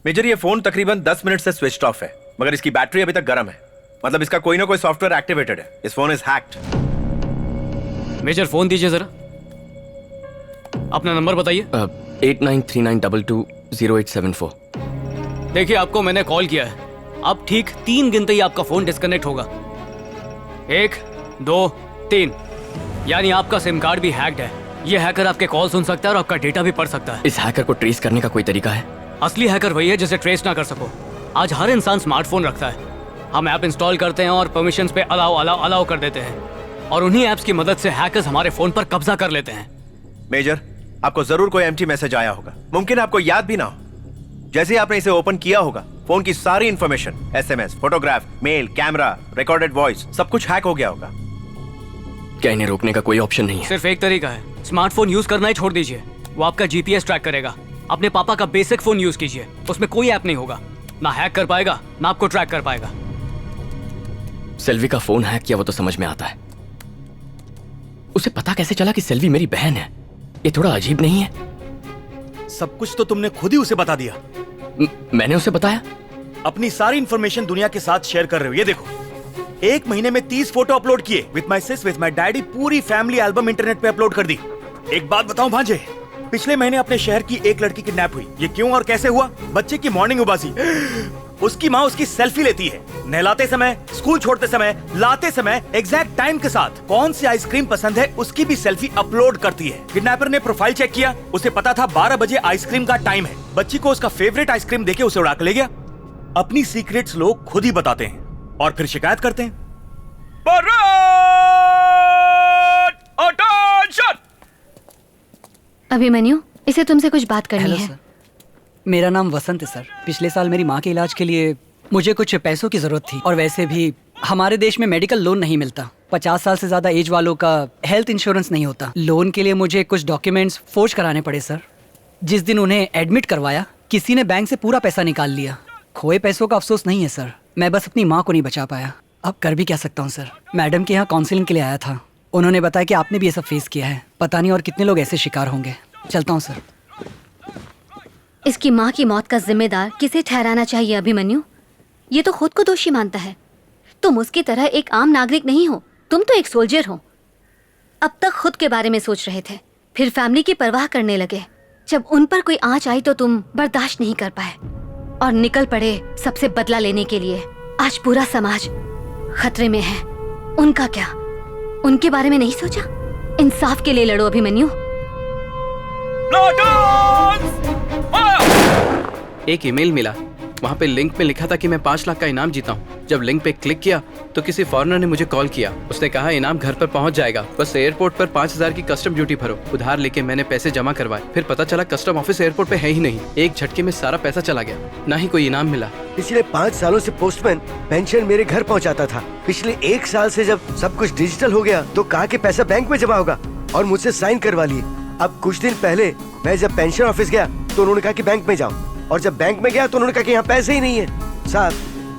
Major, ये phone तकरीबन 10 minute से स्विच ऑफ है, मगर इसकी बैटरी अभी तक गर्म है। मतलब इसका कोई ना कोई सॉफ्टवेयर एक्टिवेटेड है। इस फोन इज हैक्ड। मेजर फोन दीजिए जरा, अपना नंबर बताइए। 8939220874। देखिए, आपको मैंने कॉल किया है, अब ठीक 3 गिनते ही आपका फोन डिस्कनेक्ट होगा। 1 2 3, यानी आपका सिम कार्ड भी हैक्ड है। ये हैकर आपके कॉल सुन सकता है और आपका डेटा भी पढ़ सकता है। इस हैकर को ट्रेस करने का कोई तरीका है? असली हैकर वही है जिसे ट्रेस ना कर सको। आज हर इंसान स्मार्टफोन रखता है। हम ऐप इंस्टॉल करते हैं और परमिशंस पे अलाउ कर देते हैं, और उन्हीं ऐप्स की मदद से हैकर्स हमारे फोन पर कब्जा कर लेते हैं। मेजर, आपको जरूर कोई एम्प्टी मैसेज आया होगा, मुमकिन है आपको याद भी ना हो। जैसे ही आपने इसे ओपन किया होगा, फोन की सारी information, SMS, photograph, mail, camera, recorded voice, सब कुछ हैक हो गया होगा। क्या इन्हें रोकने का कोई ऑप्शन नहीं है? सिर्फ एक तरीका है, स्मार्टफोन यूज करना ही छोड़ दीजिए। वो आपका जीपीएस ट्रैक करेगा। अपने पापा का बेसिक फोन यूज कीजिए, उसमें कोई ऐप नहीं होगा, ना हैक कर पाएगा ना आपको ट्रैक कर पाएगा। सेल्वी का फोन हैक किया वो तो समझ में आता है, उसे पता कैसे चला कि सेल्वी मेरी बहन है? ये थोड़ा अजीब नहीं है? सब कुछ तो तुमने खुद ही उसे बता दिया। मैंने उसे बताया? अपनी सारी इंफॉर्मेशन दुनिया के साथ शेयर कर रहे हो। ये देखो, 1 महीने में 30 फोटो अपलोड किए, with my sis, with my daddy, पूरी फैमिली एल्बम इंटरनेट पे अपलोड कर दी। एक बात बताऊं भांजे, पिछले महीने अपने शहर की एक लड़की किडनैप हुई। ये क्यों और कैसे हुआ? बच्चे की मॉर्निंग उबासी, उसकी माँ उसकी सेल्फी लेती है, नहलाते समय, स्कूल छोड़ते समय, लाते समय, एग्जैक्ट टाइम के साथ। कौन सी आइसक्रीम पसंद है उसकी भी सेल्फी अपलोड करती है। किडनैपर ने प्रोफाइल चेक किया, उसे पता था 12 बजे आइसक्रीम का टाइम है। बच्ची को उसका फेवरेट आइसक्रीम देके उसे उड़ा के ले गया। अपनी सीक्रेट्स लोग खुद ही बताते हैं और फिर शिकायत करते हैं। अभिमन्यु, इसे तुमसे कुछ बात करनी हेलो है। सर, मेरा नाम वसंत है सर। पिछले साल मेरी माँ के इलाज के लिए मुझे कुछ पैसों की जरूरत थी, और वैसे भी हमारे देश में मेडिकल लोन नहीं मिलता। 50 साल से ज्यादा एज वालों का हेल्थ इंश्योरेंस नहीं होता। लोन के लिए मुझे कुछ डॉक्यूमेंट्स फोर्ज कराने पड़े सर। जिस दिन उन्हें एडमिट करवाया, किसी ने बैंक से पूरा पैसा निकाल लिया। खोए पैसों का अफसोस नहीं है सर, मैं बस अपनी माँ को नहीं बचा पाया। अब कर भी क्या सकता हूँ सर। मैडम के यहाँ काउंसलिंग के लिए आया था, उन्होंने बताया कि आपने भी ये सब फेस किया है। पता नहीं और कितने लोग ऐसे शिकार होंगे। चलता हूँ सर। इसकी माँ की मौत का जिम्मेदार किसे ठहराना चाहिए अभिमन्यु? ये तो खुद को दोषी मानता है। तुम उसकी तरह एक आम नागरिक नहीं हो, तुम तो एक सोल्जर हो। अब तक खुद के बारे में सोच रहे थे, फिर फैमिली की परवाह करने लगे। जब उन पर कोई आंच आई तो तुम बर्दाश्त नहीं कर पाए और निकल पड़े सबसे बदला लेने के लिए। आज पूरा समाज खतरे में है। उनका क्या? उनके बारे में नहीं सोचा? इंसाफ के लिए लड़ो अभिमन्यु। एक ईमेल मिला, वहाँ पे लिंक में लिखा था कि मैं 5 लाख का इनाम जीता हूँ। जब लिंक पे क्लिक किया तो किसी फॉरेनर ने मुझे कॉल किया। उसने कहा इनाम घर पर पहुँच जाएगा, बस एयरपोर्ट पर 5000 की कस्टम ड्यूटी भरो। उधार लेके मैंने पैसे जमा करवाए, फिर पता चला कस्टम ऑफिस एयरपोर्ट पे है ही नहीं। एक झटके में सारा पैसा चला गया, ना ही कोई इनाम मिला। पिछले 5 सालों से पोस्टमैन पेंशन मेरे घर पहुंचाता था। पिछले 1 साल से जब सब कुछ डिजिटल हो गया तो कहा कि पैसा बैंक में जमा होगा और मुझसे साइन करवा लिए। अब कुछ दिन पहले मैं जब पेंशन ऑफिस गया तो उन्होंने कहा कि बैंक में जाओ, और जब बैंक में गया तो उन्होंने कहा कि यहाँ पैसे ही नहीं है। साहब,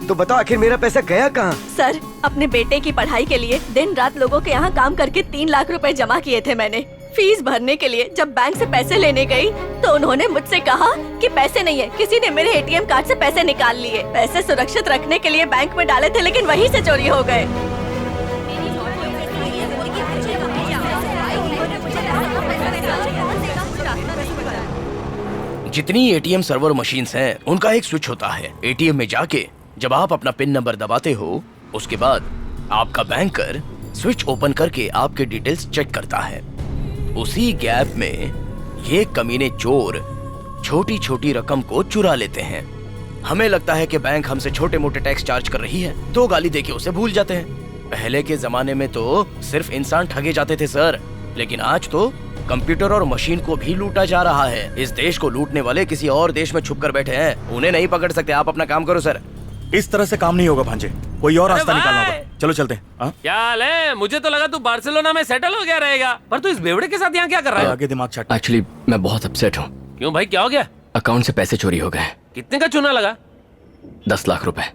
तो बताओ आखिर मेरा पैसा गया कहाँ? सर, अपने बेटे की पढ़ाई के लिए दिन रात लोगों के यहाँ काम करके 3 लाख रुपए जमा किए थे मैंने। फीस भरने के लिए जब बैंक से पैसे लेने गई तो उन्होंने मुझसे कहा कि पैसे नहीं है। किसी ने मेरे एटीएम कार्ड से पैसे निकाल लिए। पैसे सुरक्षित रखने के लिए बैंक में डाले थे, लेकिन वहीं से चोरी हो गए। जितनी एटीएम सर्वर मशीन्स हैं, उनका एक स्विच होता है। एटीएम में जाके जब आप अपना पिन नंबर दबाते हो, उसके बाद आपका बैंकर स्विच ओपन करके आपके डिटेल्स चेक करता है। उसी गैप में ये कमीने चोर छोटी छोटी रकम को चुरा लेते हैं। हमें लगता है कि बैंक हमसे छोटे मोटे टैक्स चार्ज कर रही है, तो गाली देके उसे भूल जाते हैं। पहले के जमाने में तो सिर्फ इंसान ठगे जाते थे सर, लेकिन आज तो कंप्यूटर और मशीन को भी लूटा जा रहा है। इस देश को लूटने वाले किसी और देश में छुप कर बैठे हैं, उन्हें नहीं पकड़ सकते। आप अपना काम करो सर। इस तरह से काम नहीं होगा भांजे, कोई और रास्ता निकालना होगा। चलो चलते हैं। क्या हाल है? मुझे तो लगा तू बार्सिलोना में सेटल हो गया रहेगा, पर तू इस बेवड़े के साथ यहाँ क्या कर रहा है? आगे दिमाग चट। एक्चुअली मैं बहुत अपसेट हूँ। क्यों भाई, क्या हो गया? अकाउंट से पैसे चोरी हो गए। कितने का चूना लगा? 10 लाख रुपए।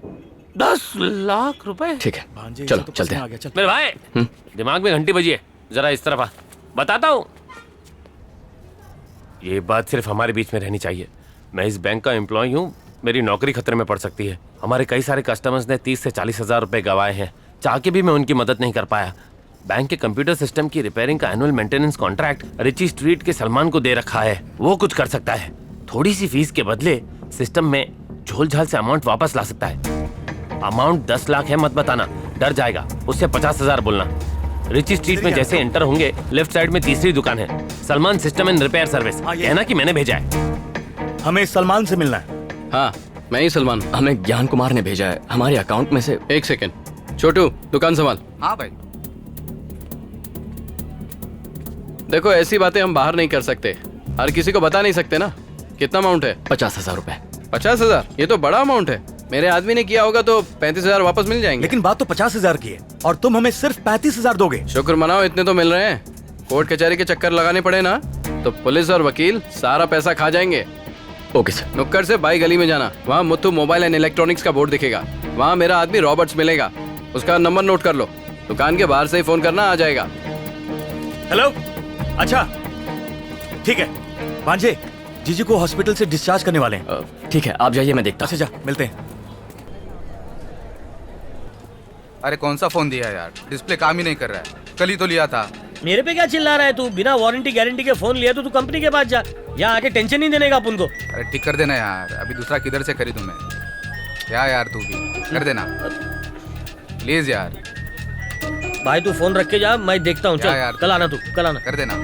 10 लाख रुपए? ठीक है, चलो चलते हैं। मेरे भाई, दिमाग में घंटी बजी है, जरा इस तरफ आ, बताता हूँ। ये बात सिर्फ हमारे बीच में रहनी चाहिए। मैं इस बैंक का एम्प्लॉय हूँ, मेरी नौकरी खतरे में पड़ सकती है। हमारे कई सारे कस्टमर्स ने 30 से 40 हजार रुपए गंवाए हैं। चाह के भी मैं उनकी मदद नहीं कर पाया। बैंक के कंप्यूटर सिस्टम की रिपेयरिंग का annual maintenance contract Ritchie street के सलमान को दे रखा है। वो कुछ कर सकता है। थोड़ी सी फीस के बदले सिस्टम में झोल झाल से अमाउंट वापस ला सकता है। अमाउंट 10 लाख है, मत बताना, डर जाएगा। उससे 50,000 बोलना। रिची स्ट्रीट में जैसे एंटर होंगे लेफ्ट साइड में तीसरी दुकान है, Salman system and repair service. कहना कि मैंने भेजा है। हमें सलमान से मिलना है। हाँ, मैं ही सलमान। हमें ज्ञान कुमार ने भेजा है, हमारे अकाउंट में से। एक सेकेंड, छोटू दुकान संभाल। हाँ भाई। देखो, ऐसी बातें हम बाहर नहीं कर सकते, हर किसी को बता नहीं सकते ना। कितना अमाउंट है? 50,000 रुपए। 50,000? ये तो बड़ा अमाउंट है। मेरे आदमी ने किया होगा तो 35,000 वापस मिल जाएंगे। लेकिन बात तो 50,000 की है और तुम हमें सिर्फ 35,000 दोगे। शुक्र मनाओ, इतने तो मिल रहे हैं। कोर्ट कचहरी के चक्कर लगाने पड़े ना तो पुलिस और वकील सारा पैसा खा जाएंगे। Okay sir. नुक्कड़ से बाई गली में जाना, वहाँ मुथु मोबाइल एंड इलेक्ट्रॉनिक्स का बोर्ड दिखेगा। वहाँ मेरा आदमी रॉबर्ट्स मिलेगा, उसका नंबर नोट कर लो। दुकान के बाहर से ही फोन करना, आ जाएगा। हेलो, अच्छा ठीक है। भांजे, जीजी को हॉस्पिटल से डिस्चार्ज करने वाले हैं। ठीक है, आप जाइए, मैं देखता हूँ। अच्छा जा, मिलते हैं। अरे कौन सा फोन दिया यार, डिस्प्ले काम ही नहीं कर रहा है। कल ही तो लिया था। मेरे पे क्या चिल्ला रहा है तू? बिना वारंटी गारंटी के फोन लिया तो तू कंपनी के पास जा। यहाँ आके टेंशन नहीं देने का अपन को। अरे ठीक कर देना यार, अभी दूसरा किधर से खरीदूं मैं? क्या यार, तू भी कर देना प्लीज यार। भाई तू फोन रख के जा, मैं देखता हूँ। चल यार, कल आना, तू कल आना। कर देना।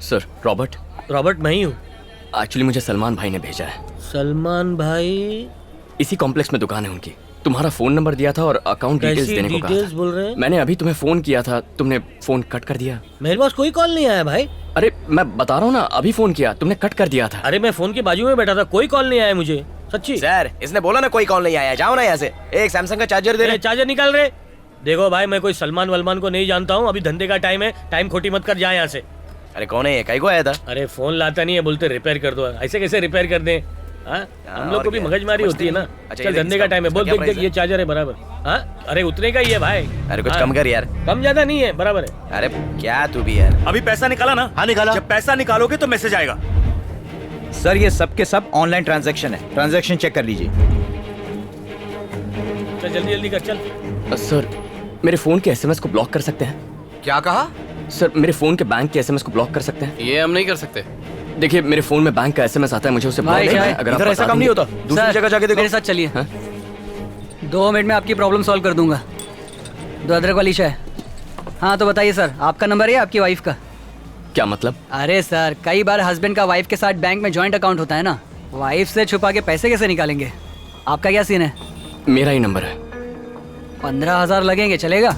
Sir, Robert. रॉबर्ट मैं ही हूँ। एक्चुअली मुझे सलमान भाई ने भेजा है। सलमान भाई? इसी कॉम्प्लेक्स में दुकान है उनकी। तुम्हारा फोन नंबर दिया था और अकाउंट डिटेल्स देने को कहा डिटेल्स था। बोल रहे हैं? मैंने अभी तुम्हें फोन किया था, तुमने फोन कट कर दिया। मेरे पास कोई कॉल नहीं आया भाई। अरे मैं बता रहा हूँ ना, अभी फोन किया, तुमने कट कर दिया था। अरे मैं फोन के बाजू में बैठा था, कोई कॉल नहीं आया मुझे, सच्ची। सर, इसने बोला ना कोई कॉल नहीं आया। जाओ ना यहाँ से, एक सैमसंग का चार्जर दे। चार्जर निकाल रहे। देखो भाई, मैं कोई सलमान वलमान को नहीं जानता हूँ। अभी धंधे का टाइम है, टाइम खोटी मत कर, जा यहाँ से। अरे कौन है ये? कहीं को आया था? अरे फोन लाता नहीं है, बोलते रिपेयर कर दो। ऐसे कैसे रिपेयर कर दें? हम लोग को भी मगजमारी होती है ना। चल, धंधे का टाइम है, बोल। देख देख, ये चार्जर है बराबर। हाँ, अरे उतने का ही है भाई। अरे कुछ कम कर यार। कम ज्यादा नहीं है, बराबर है। अरे क्या तू भी यार। अभी पैसा निकाला ना? हाँ निकाला। जब पैसा निकालोगे तो मैसेज आएगा। सर, ये सब के सब ऑनलाइन ट्रांजैक्शन है, ट्रांजैक्शन चेक कर लीजिए। चल जल्दी जल्दी कर, चल। सर, मेरे फोन के एसएमएस को ब्लॉक कर सकते हैं? क्या कहा? सर, मेरे फोन के बैंक के एसएमएस को ब्लॉक कर सकते हैं? ये हम नहीं कर सकते। देखिए, मेरे फोन में बैंक का एसएमएस आता है, मुझे उसे ब्लॉक करना है। अगर इधर आप ऐसा बता काम नहीं देंगे- होता। दूसरी जगह जाके देखो। मेरे साथ चलिए। 2 मिनट में आपकी प्रॉब्लम सॉल्व कर दूंगा। 2 अदरक वाली चाय। हाँ तो बताइए सर, आपका नंबर है आपकी वाइफ का? क्या मतलब? अरे सर, कई बार हस्बैंड का वाइफ के साथ बैंक में जॉइंट अकाउंट होता है ना, वाइफ से छुपा के पैसे कैसे निकालेंगे? आपका क्या सीन है? मेरा ही नंबर है। 15,000 लगेंगे, चलेगा?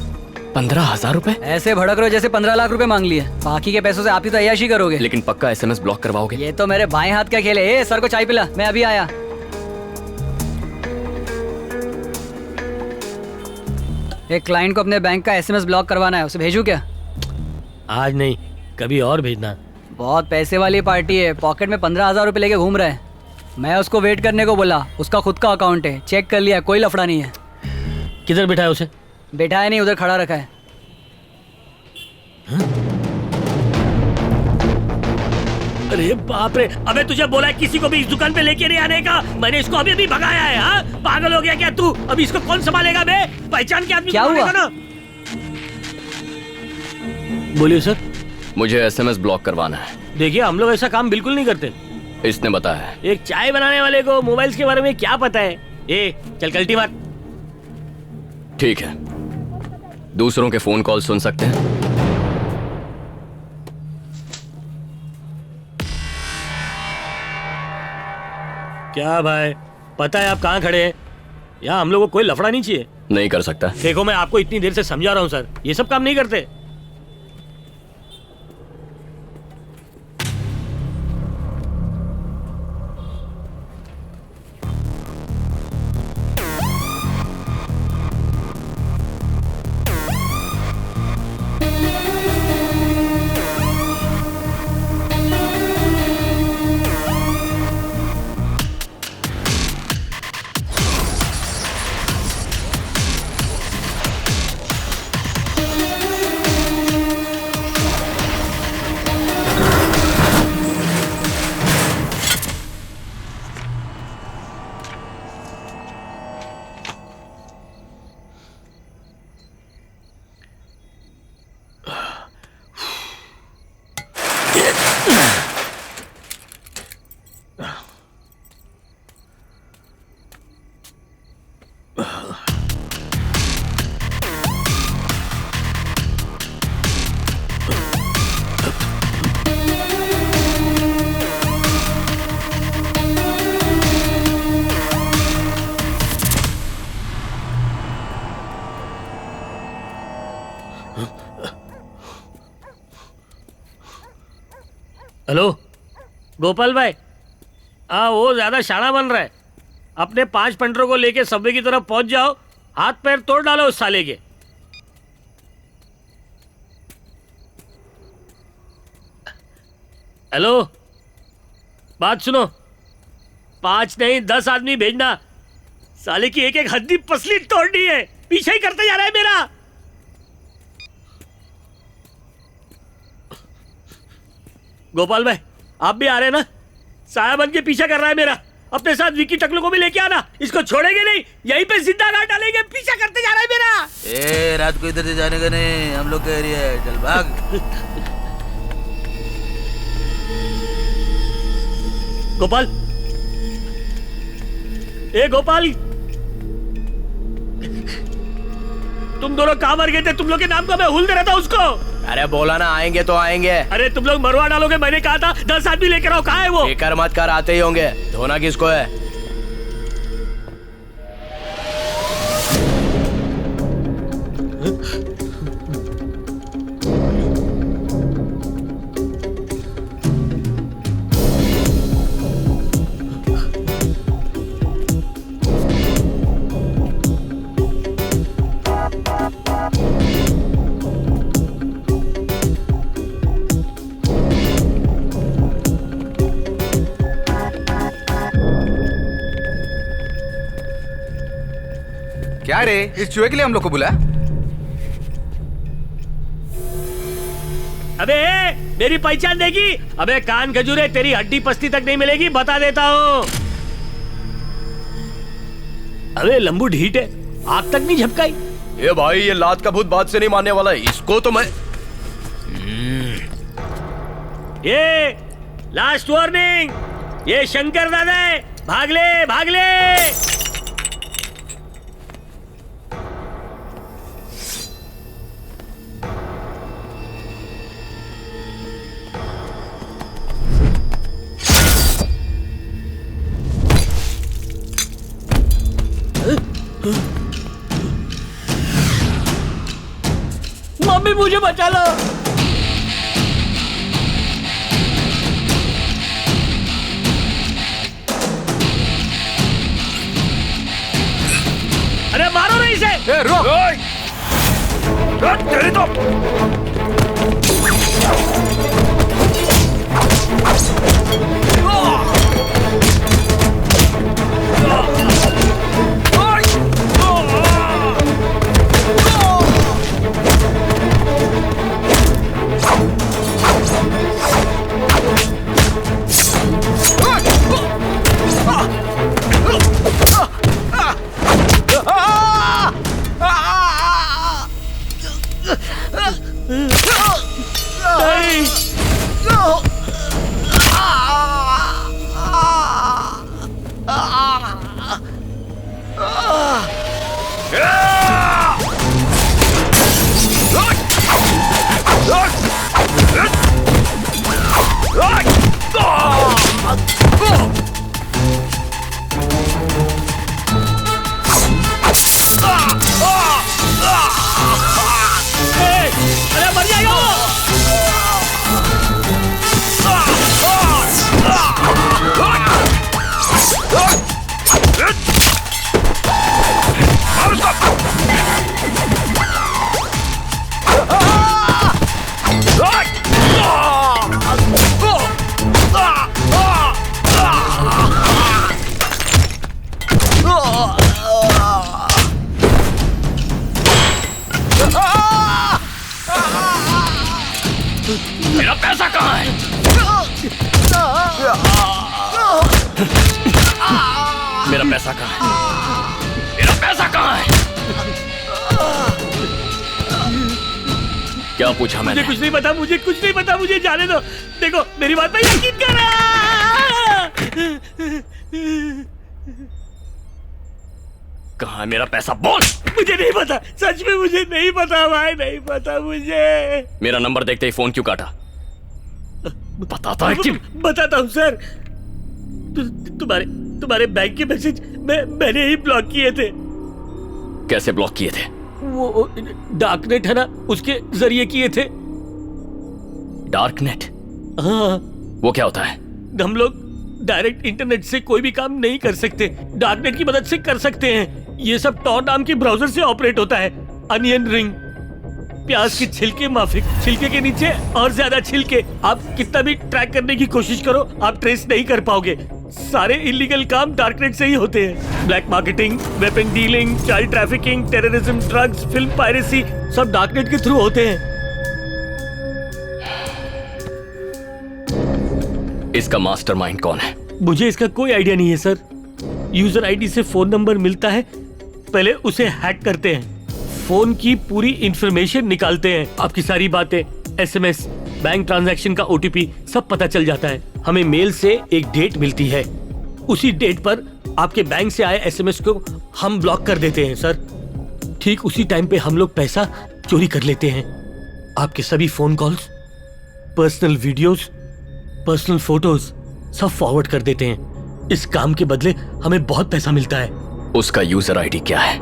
15,000 रुपए? ऐसे भड़क रहे जैसे 15 लाख रुपए मांग लिए। बाकी के पैसों से आप ही तो अय्याशी करोगे। लेकिन पक्का एसएमएस ब्लॉक करवाओगे? ये तो मेरे बाएं हाथ का खेल है। ए, सर को चाय पिला, मैं अभी आया। एक क्लाइंट को अपने बैंक का एसएमएस ब्लॉक करवाना है, उसे भेजूं क्या? आज नहीं, कभी और भेजना। बहुत पैसे वाली पार्टी है, पॉकेट में 15,000 रुपए लेके घूम रहा है। मैं उसको वेट करने को बोला, उसका खुद का अकाउंट है, चेक कर लिया, कोई लफड़ा नहीं है। किधर बिठा है उसे? बैठा है नहीं, उधर खड़ा रखा है। अरे बाप रे, अबे तुझे बोला है किसी को भी इस दुकान पे लेके नहीं आने का। मैंने इसको अभी अभी भगाया है। हाँ, पागल हो गया क्या तू? अभी इसको कौन संभालेगा बे? पहचान के आदमी क्या को हुआ? मारेगा ना। बोलिए सर। मुझे एसएमएस ब्लॉक करवाना है। देखिए, हम लोग ऐसा काम बिल्कुल नहीं करते। इसने बताया। एक चाय बनाने वाले को मोबाइल्स के बारे में क्या पता है? ए, चल कल्टी मार। ठीक है, दूसरों के फोन कॉल सुन सकते हैं? क्या भाई, पता है आप कहाँ खड़े हैं? यहाँ हम लोग को कोई लफड़ा नहीं चाहिए। नहीं कर सकता। देखो, मैं आपको इतनी देर से समझा रहा हूँ सर, ये सब काम नहीं करते। हेलो गोपाल भाई, हाँ वो ज्यादा शाना बन रहा है। अपने 5 पंटरों को लेके सबवे की तरफ पहुंच जाओ, हाथ पैर तोड़ डालो उस साले के। हेलो, बात सुनो, 5 नहीं 10 आदमी भेजना। साले की एक एक हड्डी पसली तोड़नी है, पीछे ही करते जा रहा है मेरा। गोपाल भाई आप भी आ रहे हैं ना? साया बन के पीछा कर रहा है मेरा। अपने साथ विकी टकलू को भी लेके आना, इसको छोड़ेंगे नहीं, यहीं पे जिंदा गाड़ डालेंगे। पीछा करते जा रहा है मेरा। ए रात को इधर से जाने का नहीं, हम लोग का एरिया है, चल भाग। गोपाल, ए गोपाल, तुम दोनों कहाँ मर गए थे? तुम लोग के नाम का मैं हुल दे रहा था उसको। अरे बोला ना आएंगे तो आएंगे। अरे तुम लोग मरवा डालोगे, मैंने कहा था 10 आदमी लेकर आओ। कहाँ है वो? फिकर मत कर, आते ही होंगे। धोना किसको है? क्या रे, इस चूहे के लिए हम लोग को बुलाया? अबे मेरी पहचान देगी? अबे कान खजूरे, तेरी हड्डी पस्ती तक नहीं मिलेगी, बता देता हूँ। अबे लंबू ढीठ है, आग तक नहीं झपकाई। ये भाई, ये लात का भूत बात से नहीं मानने वाला है, इसको तो मैं। ये लास्ट वार्निंग, ये शंकर दादा है, भाग ले भाग ले। मम्मी मुझे बचा लो। अरे मारो नहीं इसे। रुक। तेरी तो मेरा पैसा कहाँ है? मेरा पैसा कहाँ है? मेरा पैसा कहाँ है? क्या पूछा मुझे मैंने? कुछ नहीं पता, मुझे कुछ नहीं पता, मुझे जाने दो। देखो मेरी बात पे यकीन करो। कहाँ है मेरा पैसा? बोल। मुझे नहीं पता, सच में मुझे नहीं पता भाई, नहीं पता मुझे। मेरा नंबर देखते ही फोन क्यों काटा? बताता है कि बताता हूँ सर। तुम्हारे बैंक के मैसेज मैंने ही ब्लॉक किए थे। कैसे ब्लॉक किए थे? वो डार्कनेट है ना, उसके जरिए किए थे। डार्कनेट? हाँ। वो क्या होता है? हम लोग डायरेक्ट इंटरनेट से कोई भी काम नहीं कर सकते, डार्कनेट की मदद से कर सकते हैं। ये सब टॉर नाम के ब्राउजर से ऑपरेट होता है। अनियन रिंग, प्याज के छिलके माफिक, छिलके के नीचे और ज्यादा छिलके। आप कितना भी ट्रैक करने की कोशिश करो, आप ट्रेस नहीं कर पाओगे। सारे इलीगल काम डार्कनेट से ही होते हैं। Black marketing, weapon dealing, child trafficking, terrorism, drugs, film piracy, सब डार्कनेट के थ्रू होते हैं। इसका मास्टरमाइंड कौन है? मुझे इसका कोई आइडिया नहीं है सर। यूजर आईडी से फोन नंबर मिलता है, पहले उसे हैक करते हैं, फोन की पूरी इंफॉर्मेशन निकालते हैं, आपकी सारी बातें, एसएमएस, बैंक ट्रांजैक्शन का ओटीपी सब पता चल जाता है। हमें मेल से एक डेट मिलती है, उसी डेट पर आपके बैंक से आए एसएमएस को हम ब्लॉक कर देते हैं सर। ठीक उसी टाइम पे हम लोग पैसा चोरी कर लेते हैं। आपके सभी phone calls, personal videos, personal photos सब फॉरवर्ड कर देते हैं। इस काम के बदले हमें बहुत पैसा मिलता है। उसका यूजर आईडी क्या है?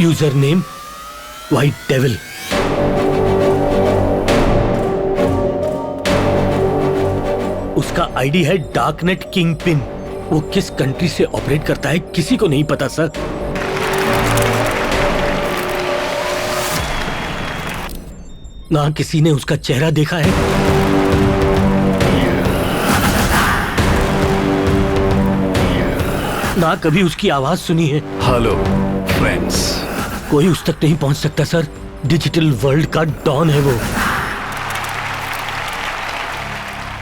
User name white devil. उसका आईडी है डार्कनेट किंग पिन। वो किस कंट्री से ऑपरेट करता है किसी को नहीं पता सर। ना किसी ने उसका चेहरा देखा है, ना कभी उसकी आवाज सुनी है। Hello friends. कोई उस तक नहीं पहुंच सकता सर। डिजिटल वर्ल्ड का डॉन है वो।